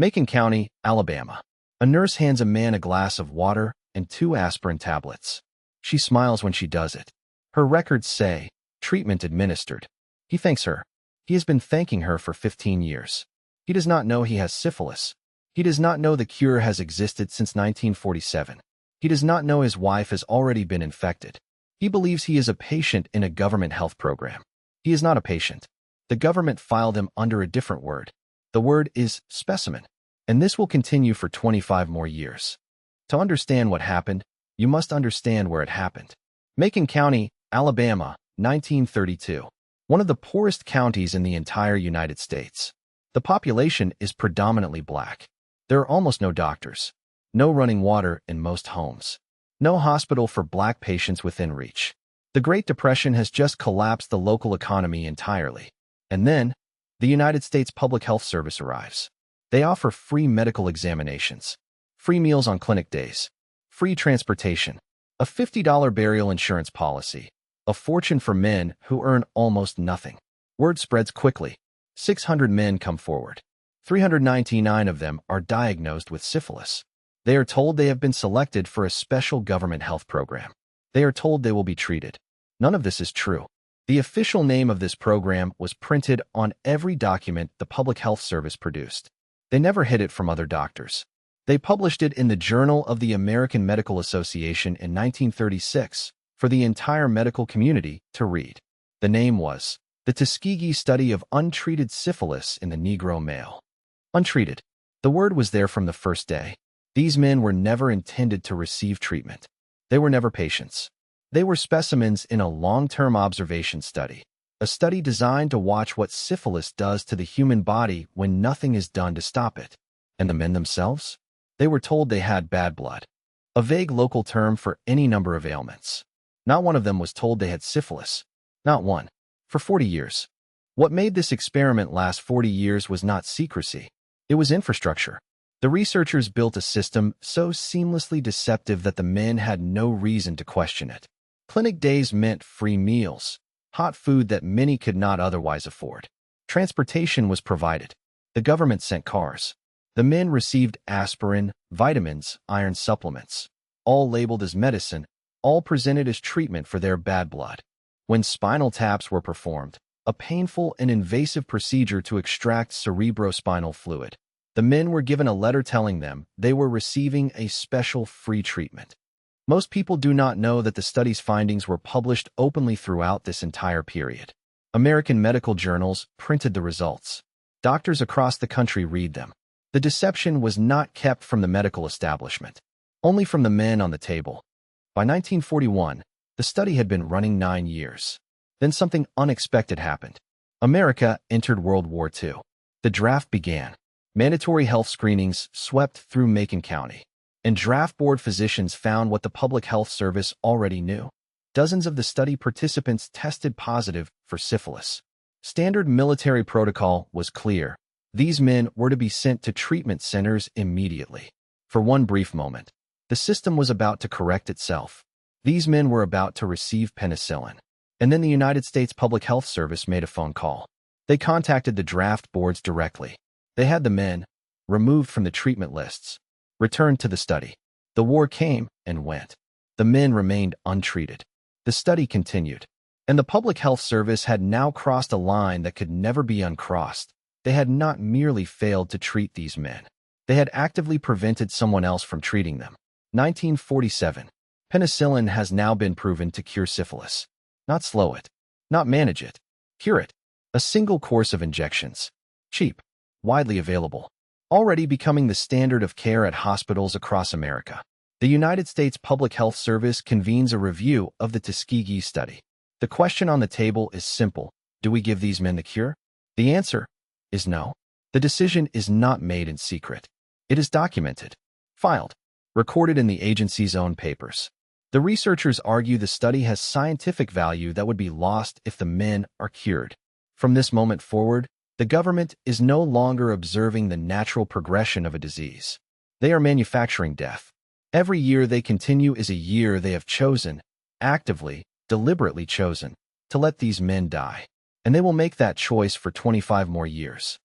Macon County, Alabama. A nurse hands a man a glass of water and 2 aspirin tablets. She smiles when she does it. Her records say, treatment administered. He thanks her. He has been thanking her for 15 years. He does not know he has syphilis. He does not know the cure has existed since 1947. He does not know his wife has already been infected. He believes he is a patient in a government health program. He is not a patient. The government filed him under a different word. The word is specimen. And this will continue for 25 more years. To understand what happened, you must understand where it happened. Macon County, Alabama, 1932. One of the poorest counties in the entire United States. The population is predominantly black. There are almost no doctors. No running water in most homes. No hospital for black patients within reach. The Great Depression has just collapsed the local economy entirely. And then, the United States Public Health Service arrives. They offer free medical examinations, free meals on clinic days, free transportation, a $50 burial insurance policy, a fortune for men who earn almost nothing. Word spreads quickly. 600 men come forward. 399 of them are diagnosed with syphilis. They are told they have been selected for a special government health program. They are told they will be treated. None of this is true. The official name of this program was printed on every document the Public Health Service produced. They never hid it from other doctors. They published it in the Journal of the American Medical Association in 1936 for the entire medical community to read. The name was the Tuskegee Study of Untreated Syphilis in the Negro Male. Untreated. The word was there from the first day. These men were never intended to receive treatment. They were never patients. They were specimens in a long-term observation study, a study designed to watch what syphilis does to the human body when nothing is done to stop it. And the men themselves? They were told they had bad blood, a vague local term for any number of ailments. Not one of them was told they had syphilis. Not one. For 40 years. What made this experiment last 40 years was not secrecy. It was infrastructure. The researchers built a system so seamlessly deceptive that the men had no reason to question it. Clinic days meant free meals, hot food that many could not otherwise afford. Transportation was provided. The government sent cars. The men received aspirin, vitamins, iron supplements, all labeled as medicine, all presented as treatment for their bad blood. When spinal taps were performed, a painful and invasive procedure to extract cerebrospinal fluid, the men were given a letter telling them they were receiving a special free treatment. Most people do not know that the study's findings were published openly throughout this entire period. American medical journals printed the results. Doctors across the country read them. The deception was not kept from the medical establishment, only from the men on the table. By 1941, the study had been running 9 years. Then something unexpected happened. America entered World War II. The draft began. Mandatory health screenings swept through Macon County. And draft board physicians found what the Public Health Service already knew. Dozens of the study participants tested positive for syphilis. Standard military protocol was clear. These men were to be sent to treatment centers immediately. For one brief moment, the system was about to correct itself. These men were about to receive penicillin. And then the United States Public Health Service made a phone call. They contacted the draft boards directly. They had the men removed from the treatment lists, returned to the study. The war came and went. The men remained untreated. The study continued. And the Public Health Service had now crossed a line that could never be uncrossed. They had not merely failed to treat these men. They had actively prevented someone else from treating them. 1947. Penicillin has now been proven to cure syphilis. Not slow it. Not manage it. Cure it. A single course of injections. Cheap. Widely available. Already becoming the standard of care at hospitals across America. The United States Public Health Service convenes a review of the Tuskegee study. The question on the table is simple. Do we give these men the cure? The answer is no. The decision is not made in secret. It is documented, filed, recorded in the agency's own papers. The researchers argue the study has scientific value that would be lost if the men are cured. From this moment forward, the government is no longer observing the natural progression of a disease. They are manufacturing death. Every year they continue is a year they have chosen, actively, deliberately chosen, to let these men die. And they will make that choice for 25 more years.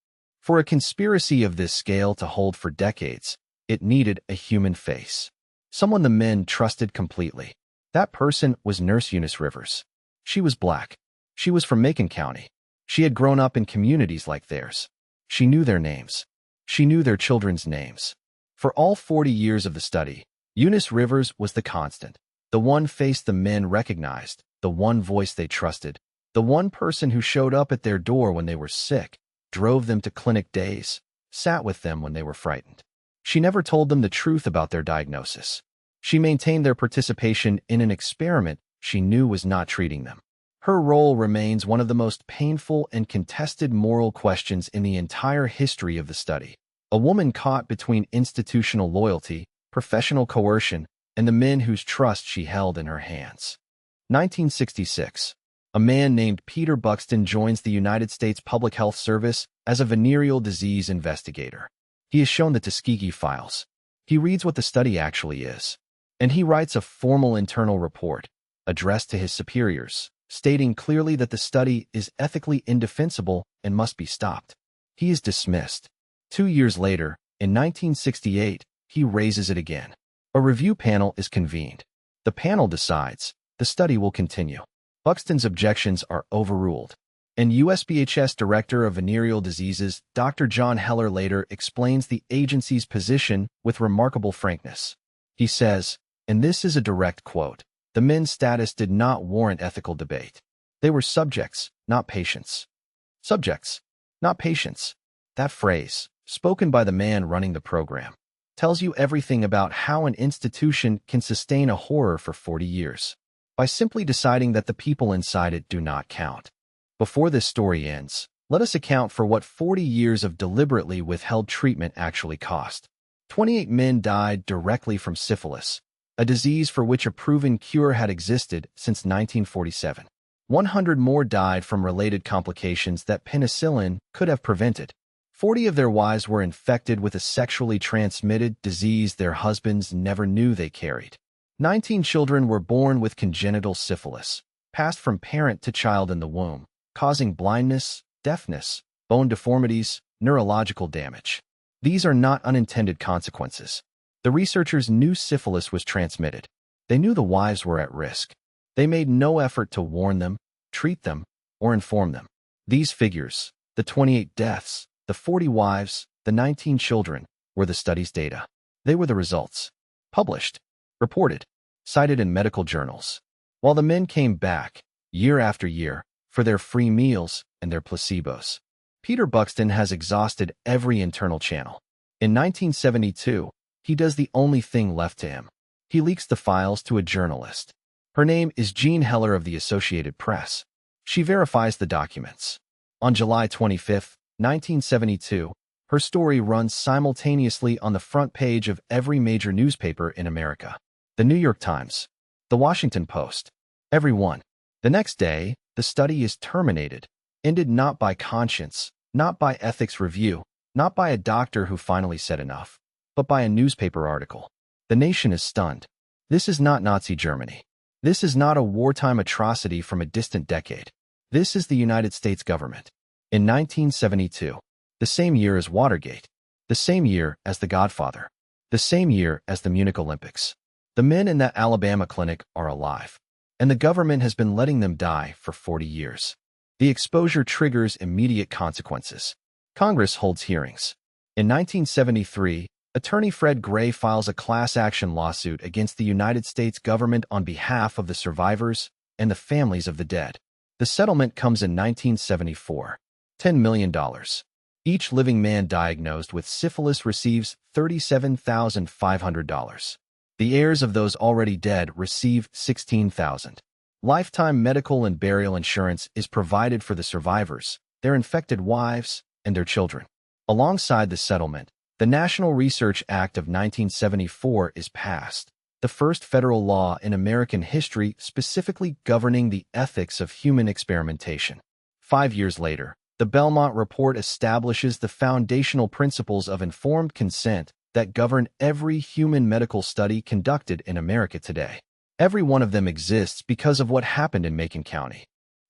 For a conspiracy of this scale to hold for decades, it needed a human face. Someone the men trusted completely. That person was Nurse Eunice Rivers. She was black. She was from Macon County. She had grown up in communities like theirs. She knew their names. She knew their children's names. For all 40 years of the study, Eunice Rivers was the constant, the one face the men recognized, the one voice they trusted, the one person who showed up at their door when they were sick, drove them to clinic days, sat with them when they were frightened. She never told them the truth about their diagnosis. She maintained their participation in an experiment she knew was not treating them. Her role remains one of the most painful and contested moral questions in the entire history of the study. A woman caught between institutional loyalty, professional coercion, and the men whose trust she held in her hands. 1966. A man named Peter Buxton joins the United States Public Health Service as a venereal disease investigator. He is shown the Tuskegee files. He reads what the study actually is. And he writes a formal internal report, addressed to his superiors, stating clearly that the study is ethically indefensible and must be stopped. He is dismissed. 2 years later, in 1968, he raises it again. A review panel is convened. The panel decides the study will continue. Buxton's objections are overruled. And USPHS Director of Venereal Diseases, Dr. John Heller, later explains the agency's position with remarkable frankness. He says, and this is a direct quote, "The men's status did not warrant ethical debate. They were subjects, not patients." Subjects, not patients. That phrase, spoken by the man running the program, tells you everything about how an institution can sustain a horror for 40 years. By simply deciding that the people inside it do not count. Before this story ends, let us account for what 40 years of deliberately withheld treatment actually cost. 28 men died directly from syphilis, a disease for which a proven cure had existed since 1947. 100 more died from related complications that penicillin could have prevented. 40 of their wives were infected with a sexually transmitted disease their husbands never knew they carried. 19 children were born with congenital syphilis, passed from parent to child in the womb, causing blindness, deafness, bone deformities, neurological damage. These are not unintended consequences. The researchers knew syphilis was transmitted. They knew the wives were at risk. They made no effort to warn them, treat them, or inform them. These figures, the 28 deaths, the 40 wives, the 19 children, were the study's data. They were the results. Published, reported, cited in medical journals. While the men came back, year after year, for their free meals and their placebos. Peter Buxton has exhausted every internal channel. In 1972, he does the only thing left to him. He leaks the files to a journalist. Her name is Jean Heller of the Associated Press. She verifies the documents. On July 25, 1972, her story runs simultaneously on the front page of every major newspaper in America. The New York Times, the Washington Post, every one. The next day, the study is terminated, ended not by conscience, not by ethics review, not by a doctor who finally said enough, but by a newspaper article. The nation is stunned. This is not Nazi Germany. This is not a wartime atrocity from a distant decade. This is the United States government. In 1972, the same year as Watergate, the same year as The Godfather, the same year as the Munich Olympics, the men in that Alabama clinic are alive, and the government has been letting them die for 40 years. The exposure triggers immediate consequences. Congress holds hearings. In 1973, Attorney Fred Gray files a class action lawsuit against the United States government on behalf of the survivors and the families of the dead. The settlement comes in 1974. $10 million. Each living man diagnosed with syphilis receives $37,500. The heirs of those already dead receive $16,000. Lifetime medical and burial insurance is provided for the survivors, their infected wives, and their children. Alongside the settlement, the National Research Act of 1974 is passed, the first federal law in American history specifically governing the ethics of human experimentation. 5 years later, the Belmont Report establishes the foundational principles of informed consent that govern every human medical study conducted in America today. Every one of them exists because of what happened in Macon County.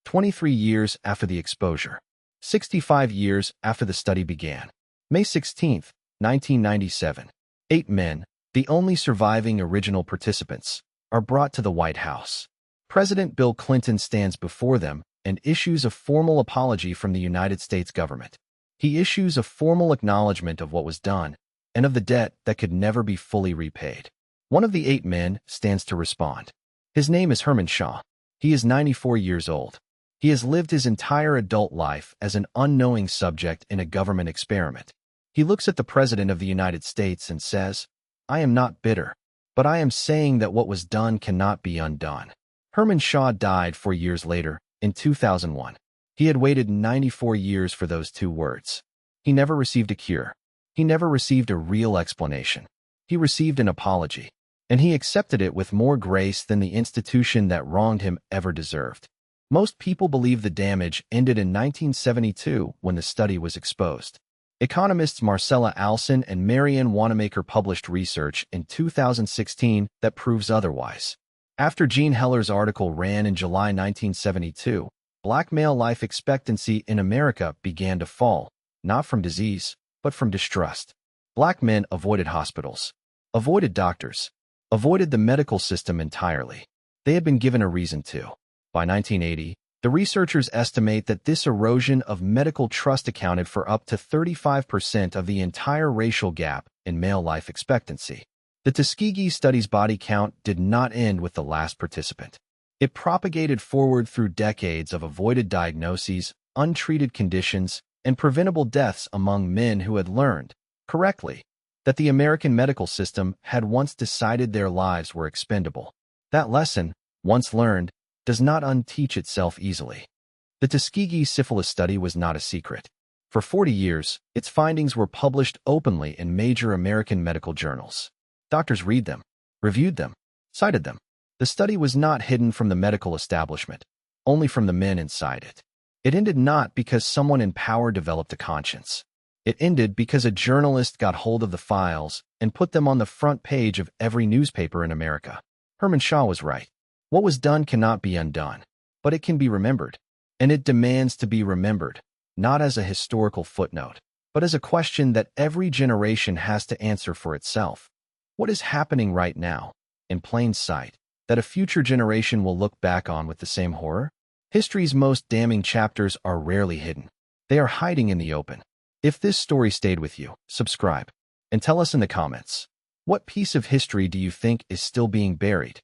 23 years after the exposure, 65 years after the study began. May 16, 1997. 8 men, the only surviving original participants, are brought to the White House. President Bill Clinton stands before them and issues a formal apology from the United States government. He issues a formal acknowledgement of what was done and of the debt that could never be fully repaid. One of the 8 men stands to respond. His name is Herman Shaw. He is 94 years old. He has lived his entire adult life as an unknowing subject in a government experiment. He looks at the President of the United States and says, "I am not bitter, but I am saying that what was done cannot be undone." Herman Shaw died 4 years later, in 2001. He had waited 94 years for those 2 words. He never received a cure. He never received a real explanation. He received an apology, and he accepted it with more grace than the institution that wronged him ever deserved. Most people believe the damage ended in 1972 when the study was exposed. Economists Marcella Alson and Marianne Wanamaker published research in 2016 that proves otherwise. After Jean Heller's article ran in July 1972, Black male life expectancy in America began to fall, not from disease, but from distrust. Black men avoided hospitals, avoided doctors, avoided the medical system entirely. They had been given a reason to. By 1980, the researchers estimate that this erosion of medical trust accounted for up to 35% of the entire racial gap in male life expectancy. The Tuskegee Study's body count did not end with the last participant. It propagated forward through decades of avoided diagnoses, untreated conditions, and preventable deaths among men who had learned, correctly, that the American medical system had once decided their lives were expendable. That lesson, once learned, does not unteach itself easily. The Tuskegee Syphilis Study was not a secret. For 40 years, its findings were published openly in major American medical journals. Doctors read them, reviewed them, cited them. The study was not hidden from the medical establishment, only from the men inside it. It ended not because someone in power developed a conscience. It ended because a journalist got hold of the files and put them on the front page of every newspaper in America. Herman Shaw was right. What was done cannot be undone, but it can be remembered, and it demands to be remembered, not as a historical footnote, but as a question that every generation has to answer for itself. What is happening right now, in plain sight, that a future generation will look back on with the same horror? History's most damning chapters are rarely hidden. They are hiding in the open. If this story stayed with you, subscribe, and tell us in the comments, what piece of history do you think is still being buried?